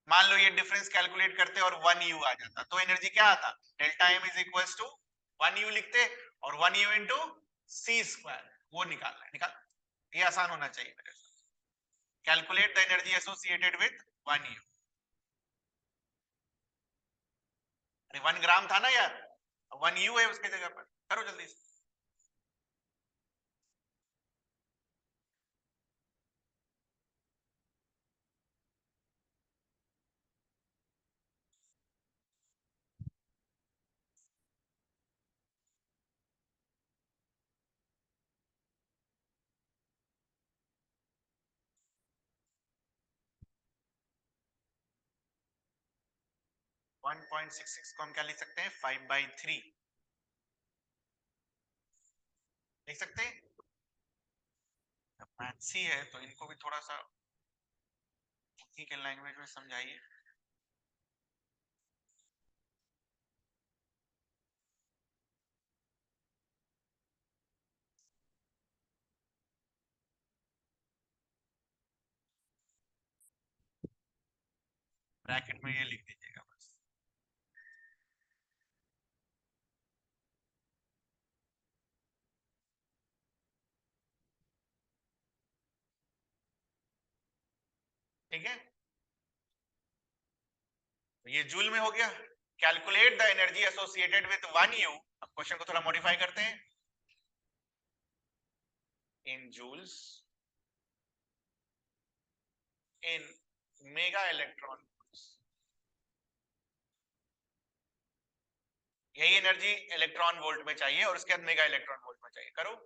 मान लो ये डिफरेंस कैलकुलेट करते और 1 u आ जाता, तो एनर्जी क्या आता, delta m is equals to 1 u लिखते और 1 u इंटू सी स्क्वायर, वो निकालना है, निकाल, ये आसान होना चाहिए मेरे साथ। Calculate the energy associated with 1 u। अरे 1 ग्राम था ना यार, 1 u है उसके जगह पर, करो जल्दी से। वन 1.66 को हम क्या लिख सकते हैं, 5/3 लिख सकते हैं। मैथ्स ही है तो इनको भी थोड़ा सा ठीक है लैंग्वेज में समझाइए। ब्रैकेट में ये लिख दीजिएगा बस। ठीक है, तो ये जूल में हो गया। Calculate the energy associated with 1 u। अब क्वेश्चन को थोड़ा मॉडिफाई करते हैं, in joules in mega electron. यही एनर्जी इलेक्ट्रॉन वोल्ट में चाहिए और उसके बाद मेगा इलेक्ट्रॉन वोल्ट में चाहिए, करो।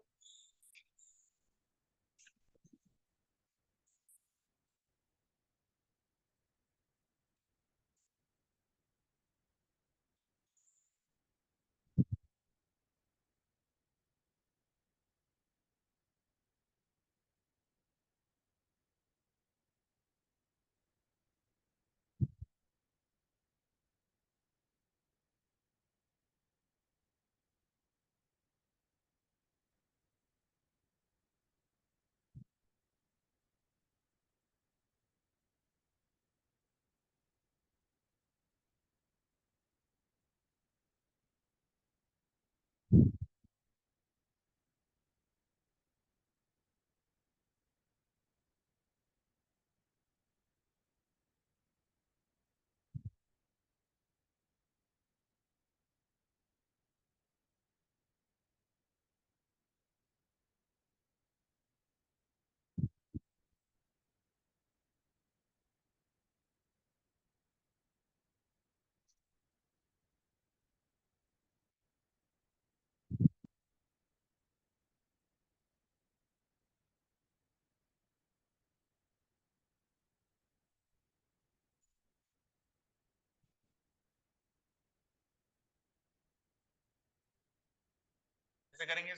कैसे करेंगे,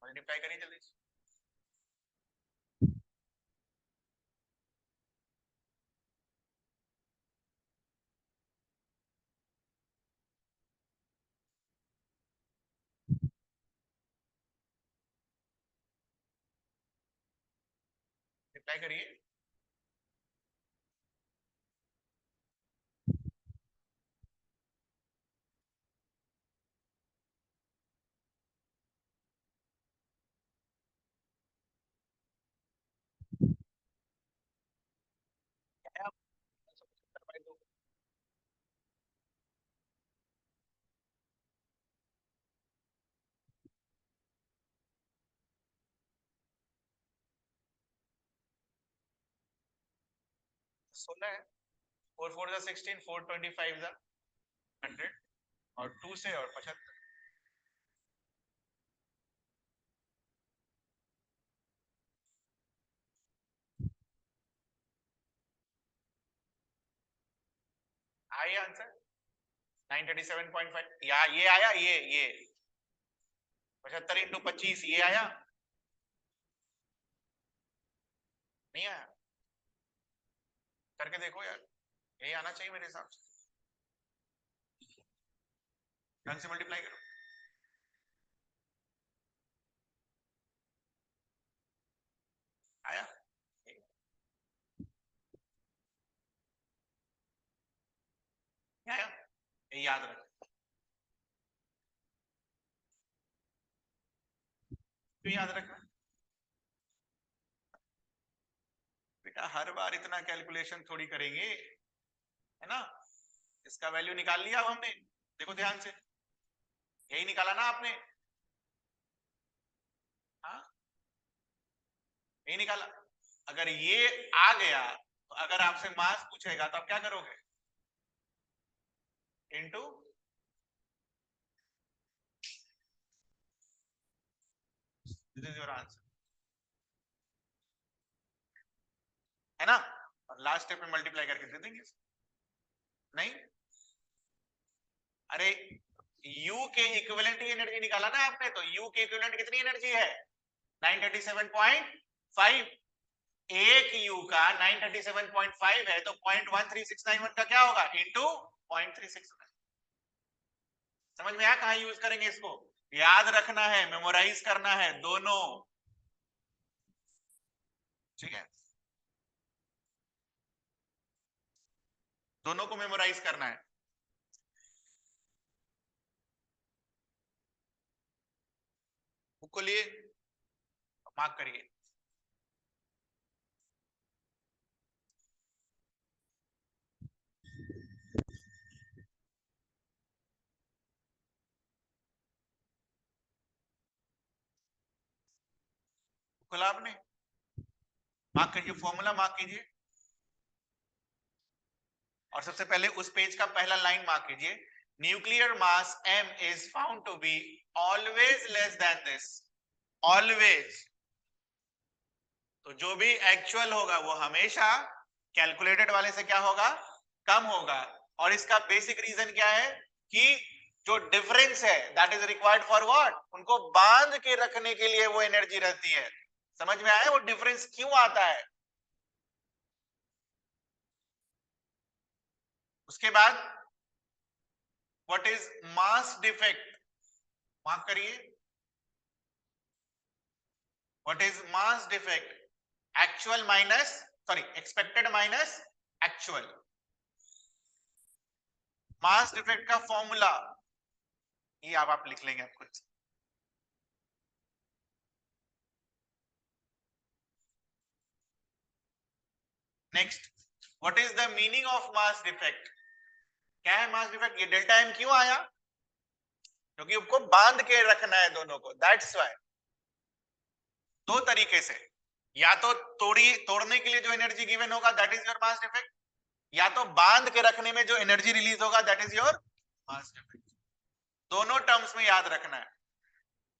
मल्टीप्लाई करिए जल्दी से। मल्टीप्लाई करिए। क्या है? 175/2। 16 है, 4 4 16, 4 25 100 और 2 से और 75। आया आंसर 937.5, या ये आया, ये 75 × 25 ये आया, नहीं आया, करके देखो यार, यही आना चाहिए मेरे हिसाब से। ढंग से मल्टीप्लाई करो। आया, याद रखना। क्यों याद रखना बेटा, हर बार इतना कैलकुलेशन थोड़ी करेंगे, है ना। इसका वैल्यू निकाल लिया अब हमने, देखो ध्यान से, यही निकाला ना आपने, हाँ यही निकाला। अगर ये आ गया तो अगर आपसे मास पूछेगा तो आप क्या करोगे, into, this is your answer, है ना। और लास्ट स्टेप में मल्टीप्लाई करके दे देंगे। नहीं, अरे U के इक्विवेलेंट की एनर्जी निकाला ना आपने, तो U के इक्विवेलेंट कितनी एनर्जी है, 937.5। एक U का 937.5 है तो 0.13691 का क्या होगा, इनटू 0.369। समझ में आया कहां यूज करेंगे इसको, याद रखना है, मेमोराइज करना है दोनों, ठीक है, दोनों को मेमोराइज करना है। बुक को लिए मार्क करिए। खुला आपने, मार्क कीजिए, फॉर्मूला मार्क कीजिए, और सबसे पहले उस पेज का पहला लाइन मार्क कीजिए, nuclear mass m is found to be always less than this, always. तो जो भी एक्चुअल होगा वो हमेशा कैलकुलेटेड वाले से क्या होगा, कम होगा। और इसका बेसिक रीजन क्या है कि जो डिफरेंस है that is required for what, उनको बांध के रखने के लिए वो एनर्जी रहती है। समझ में आया वो डिफरेंस क्यों आता है। उसके बाद what is mass defect, mark करिए, what is mass defect, actual minus, sorry expected minus actual. Mass defect का फॉर्मूला ये आप लिख लेंगे आप खुद। Next, what is the meaning of mass defect, क्या है मास डिफेक्ट, ये डेल्टा एम क्यों आया, क्योंकि उसको बांध के रखना है दोनों को, दैट्स व्हाई। दो तरीके से, या तो तोड़ने के लिए जो एनर्जी गिवन होगा that is your mass defect, या तो बांध के रखने में जो एनर्जी रिलीज होगा that is your mass defect. दोनों टर्म्स में याद रखना है,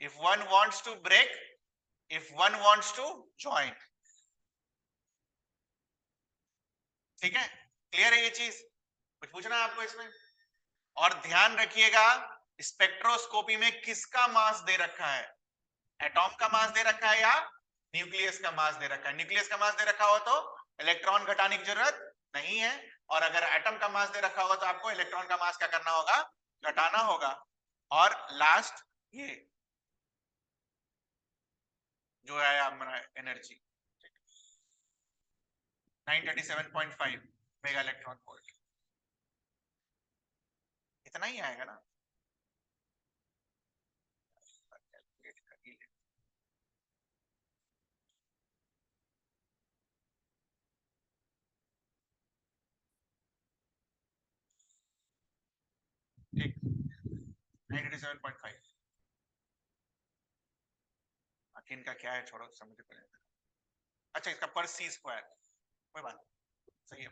if one wants to break, if one wants to join. ठीक है, क्लियर है ये चीज, कुछ पूछना है आपको इसमें। और ध्यान रखिएगा स्पेक्ट्रोस्कोपी में किसका मास दे रखा है, एटॉम का मास दे रखा है या न्यूक्लियस का मास दे रखा है। न्यूक्लियस का मास दे रखा हो तो इलेक्ट्रॉन घटाने की जरूरत नहीं है, और अगर एटम का मास दे रखा होगा तो आपको इलेक्ट्रॉन का मास क्या करना होगा, घटाना होगा। और लास्ट ये जो है हमारा एनर्जी 937.5 मेगा इलेक्ट्रॉन वोल्ट, इतना ही आएगा ना। ठीक, 937.5 इनका क्या है, छोड़ो समझ पड़ेगा। अच्छा, इसका पर सी स्क्वायर, कोई बात सही है,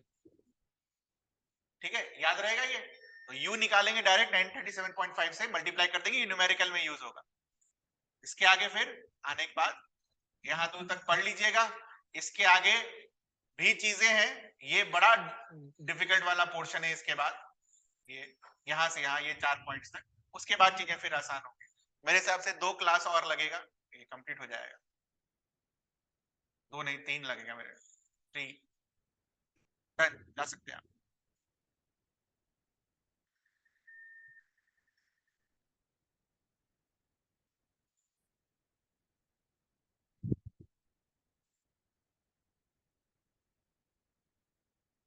ठीक है, याद रहेगा ये। तो u निकालेंगे डायरेक्ट 937.5 से मल्टीप्लाई कर देंगे, न्यूमेरिकल में यूज होगा। इसके आगे फिर आने के बाद यहां तक पढ़ लीजिएगा, इसके आगे भी चीजें हैं, ये बड़ा डिफिकल्ट वाला पोर्शन है। इसके बाद ये यहां से यहां ये 4 पॉइंट्स तक, उसके बाद चीजें फिर आसान होंगी। मेरे हिसाब से 2 क्लास और लगेगा, ये कंप्लीट हो जाएगा। 2 नहीं 3 लगेगा मेरे, 3 जा सकते हैं आप।